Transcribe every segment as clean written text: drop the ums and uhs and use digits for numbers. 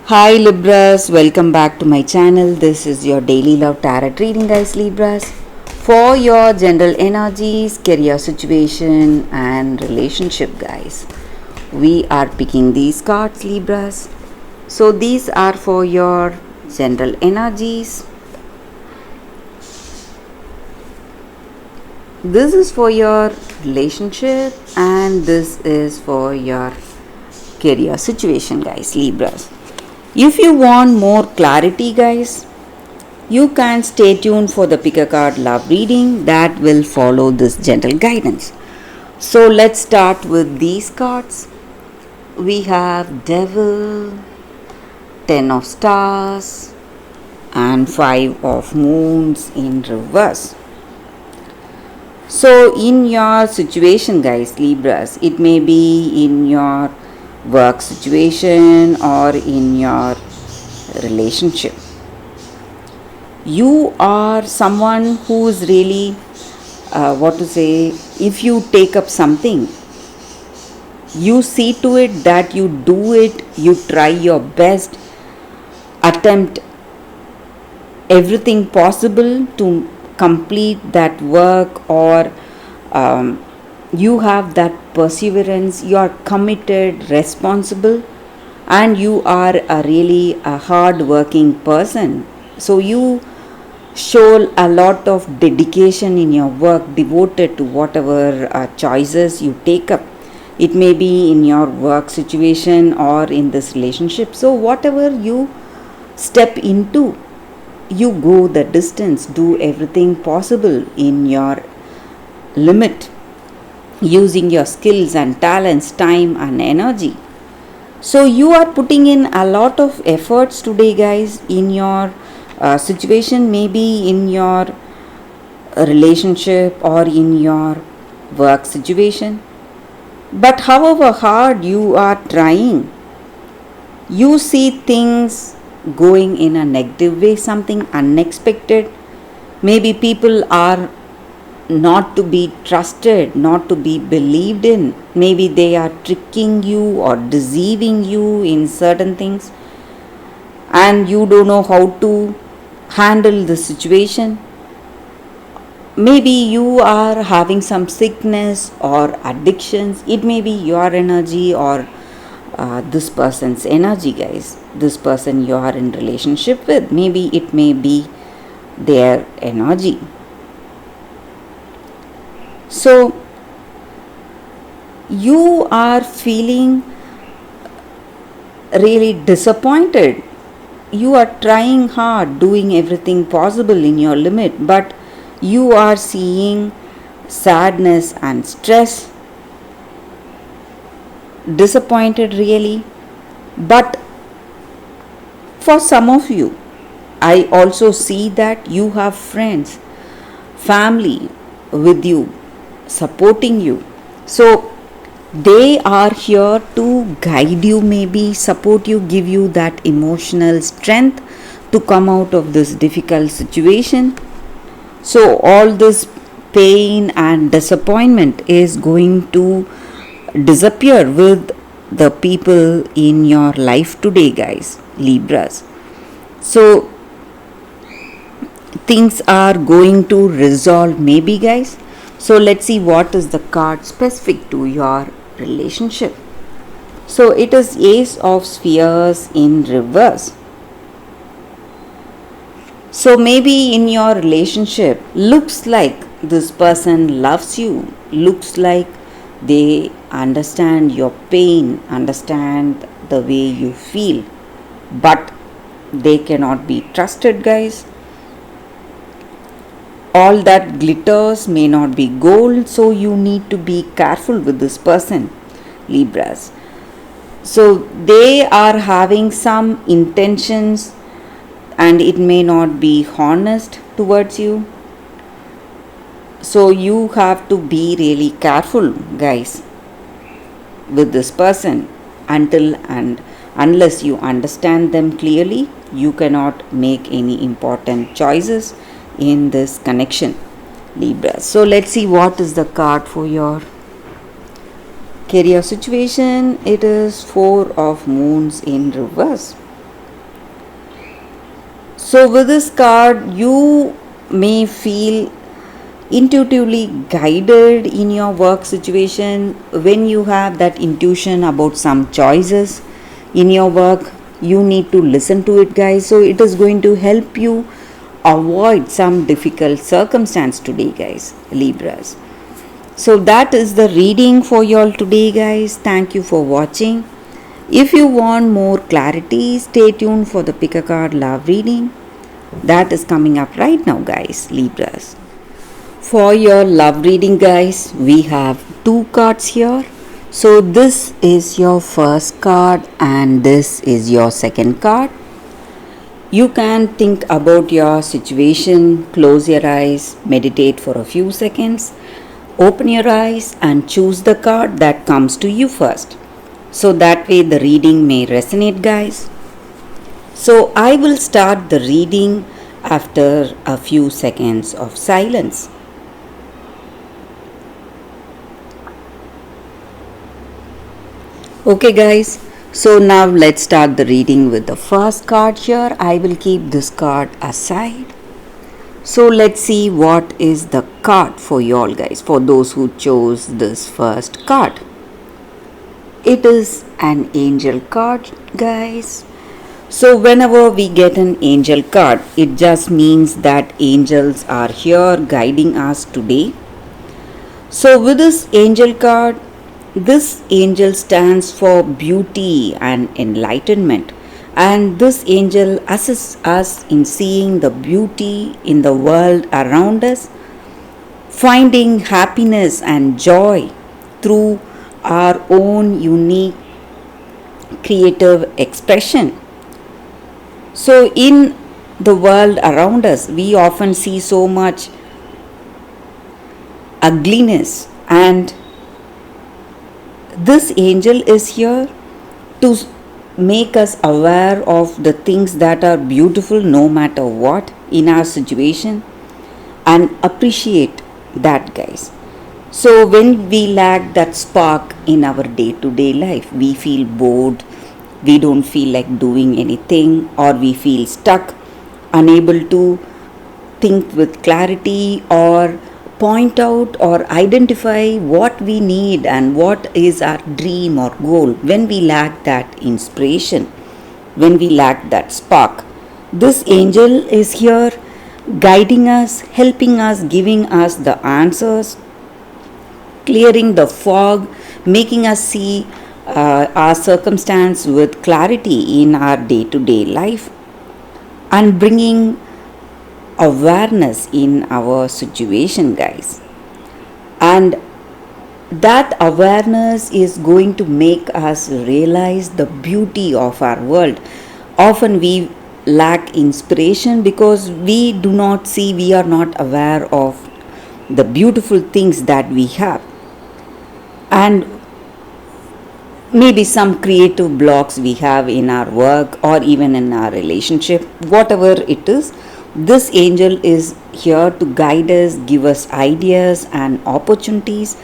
Hi Libras, welcome back to my channel. This is your daily love tarot reading, guys. Libras, for your general energies, career situation, and relationship, guys. We are picking these cards, Libras. So these are for your general energies. This is for your relationship, and this is for your career situation, guys. Libras. If you want more clarity, guys, you can stay tuned for the pick a card love reading that will follow this gentle guidance. So let's start with these cards. We have Devil, 10 of Stars, and 5 of Moons in reverse. So in your situation, guys, Libras, it may be in your work situation or in your relationship. You are someone who is really if you take up something, you see to it that you do it, you try your best, attempt everything possible to complete that work, or you have that perseverance, you are committed, responsible, and you are a hard working person. So you show a lot of dedication in your work, devoted to whatever choices you take up. It may be in your work situation or in this relationship. So whatever you step into, you go the distance, do everything possible in your limit, using your skills and talents, time and energy. So you are putting in a lot of efforts today, guys, in your situation, maybe in your relationship or in your work situation. But however hard you are trying, you see things going in a negative way, something unexpected. Maybe people are not to be trusted, not to be believed in. Maybe they are tricking you or deceiving you in certain things, and you don't know how to handle the situation. Maybe you are having some sickness or addictions. It may be your energy or this person's energy, guys. This person you are in relationship with, maybe it may be their energy. So you are feeling really disappointed. You are trying hard, doing everything possible in your limit, but you are seeing sadness and stress, disappointed really. But for some of you, I also see that you have friends, family with you, supporting you. So they are here to guide you, maybe support you, give you that emotional strength to come out of this difficult situation. So all this pain and disappointment is going to disappear with the people in your life today, guys, Libras. So things are going to resolve, maybe, guys. So let's see what is the card specific to your relationship. So it is Ace of Spheres in reverse. So maybe in your relationship, looks like this person loves you, looks like they understand your pain, understand the way you feel, but they cannot be trusted, guys. All that glitters may not be gold, so you need to be careful with this person, Libras. So they are having some intentions, and it may not be honest towards you. So you have to be really careful, guys, with this person. Until and unless you understand them clearly, you cannot make any important choices in this connection, Libra. So let's see what is the card for your career situation. It is 4 of Moons in reverse. So, with this card, you may feel intuitively guided in your work situation. When you have that intuition about some choices in your work, you need to listen to it, guys. So, it is going to help you avoid some difficult circumstance today, guys, Libras. So, that is the reading for you all today, guys. Thank you for watching. If you want more clarity, stay tuned for the Pick a Card Love reading that is coming up right now, guys, Libras. For your love reading, guys, we have two cards here. So, this is your first card and this is your second card. You can think about your situation, close your eyes, meditate for a few seconds, open your eyes, and choose the card that comes to you first. So that way the reading may resonate, guys. So I will start the reading after a few seconds of silence. Okay, guys, so now let's start the reading with the first card here. I will keep this card aside. So let's see what is the card for you all, guys, for those who chose this first card. It is an angel card, guys. So whenever we get an angel card, it just means that angels are here guiding us today. So with this angel card, this angel stands for beauty and enlightenment. And this angel assists us in seeing the beauty in the world around us, finding happiness and joy through our own unique creative expression. So, in the world around us, we often see so much ugliness, and this angel is here to make us aware of the things that are beautiful no matter what in our situation and appreciate that, guys. So when we lack that spark in our day-to-day life, we feel bored, we don't feel like doing anything, or we feel stuck, unable to think with clarity or point out or identify what we need and what is our dream or goal. When we lack that inspiration, when we lack that spark, this angel is here guiding us, helping us, giving us the answers, clearing the fog, making us see our circumstance with clarity in our day-to-day life, and bringing awareness in our situation, guys. And that awareness is going to make us realize the beauty of our world. Often we lack inspiration because we do not see, we are not aware of the beautiful things that we have. And maybe some creative blocks we have in our work or even in our relationship, whatever it is, this angel is here to guide us, give us ideas and opportunities,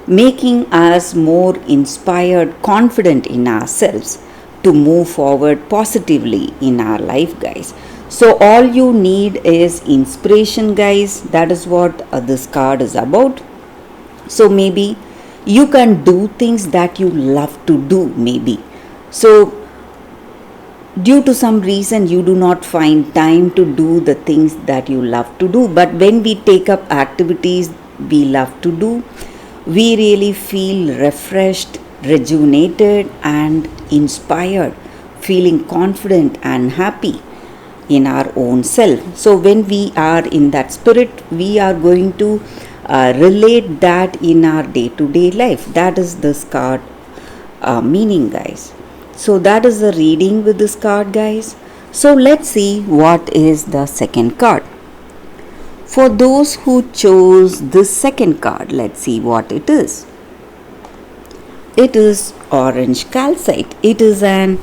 making us more inspired, confident in ourselves to move forward positively in our life, guys. So all you need is inspiration, guys. That is what this card is about. So maybe you can do things that you love to do, maybe. So due to some reason you do not find time to do the things that you love to do, but when we take up activities we love to do, we really feel refreshed, rejuvenated and inspired, feeling confident and happy in our own self. So when we are in that spirit, we are going to relate that in our day-to-day life. That is this card meaning, guys. So that is the reading with this card, guys. So let's see what is the second card. For those who chose this second card, let's see what it is. It is orange calcite. It is an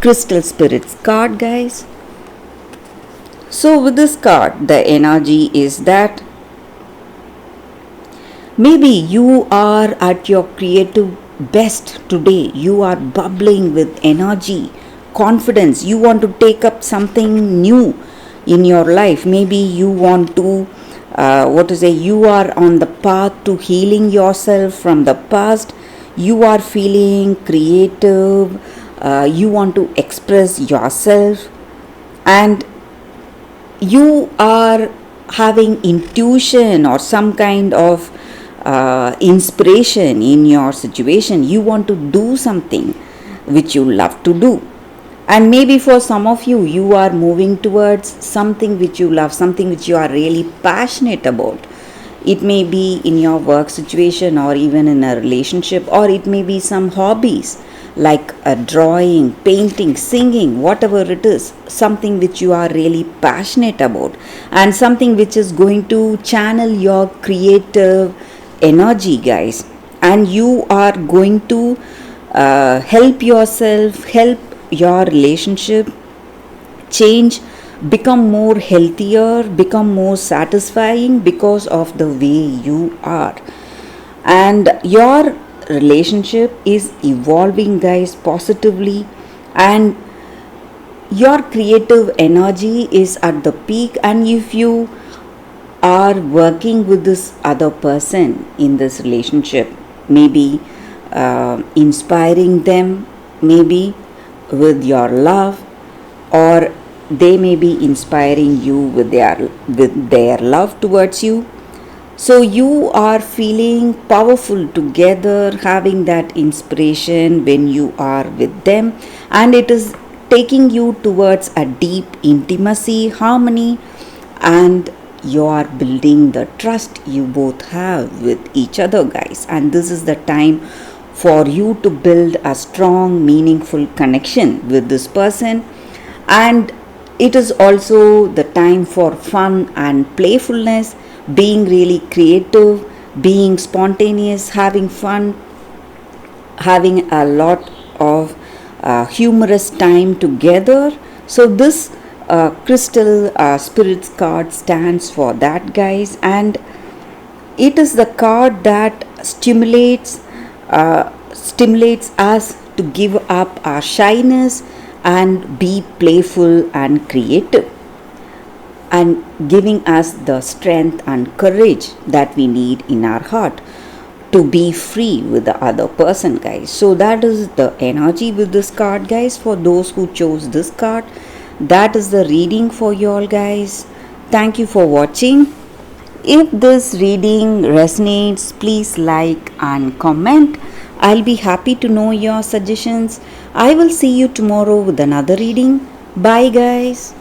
crystal spirits card, guys. So with this card, the energy is that maybe you are at your creative best today. You are bubbling with energy, confidence. You want to take up something new in your life. Maybe you want to, you are on the path to healing yourself from the past. You are feeling creative, you want to express yourself, and you are having intuition or some kind of inspiration in your situation. You want to do something which you love to do. And maybe for some of you, you are moving towards something which you love, something which you are really passionate about. It may be in your work situation or even in a relationship, or it may be some hobbies like drawing, painting, singing, whatever it is, something which you are really passionate about, and something which is going to channel your creative energy, guys. And you are going to help yourself, help your relationship change, become more healthier, become more satisfying because of the way you are. And your relationship is evolving, guys, positively, and your creative energy is at the peak. And if you are working with this other person in this relationship, maybe inspiring them, maybe with your love, or they may be inspiring you with their love towards you. So you are feeling powerful together, having that inspiration when you are with them, and it is taking you towards a deep intimacy, harmony, and you are building the trust you both have with each other, guys. And this is the time for you to build a strong, meaningful connection with this person. And it is also the time for fun and playfulness, being really creative, being spontaneous, having fun, having a lot of humorous time together. So this crystal spirits card stands for that, guys. And it is the card that stimulates us to give up our shyness and be playful and creative, and giving us the strength and courage that we need in our heart to be free with the other person, guys. So that is the energy with this card, guys. For those who chose this card, that is the reading for you all, guys. Thank you for watching. If this reading resonates, please like and comment. I'll be happy to know your suggestions. I will see you tomorrow with another reading. Bye, guys.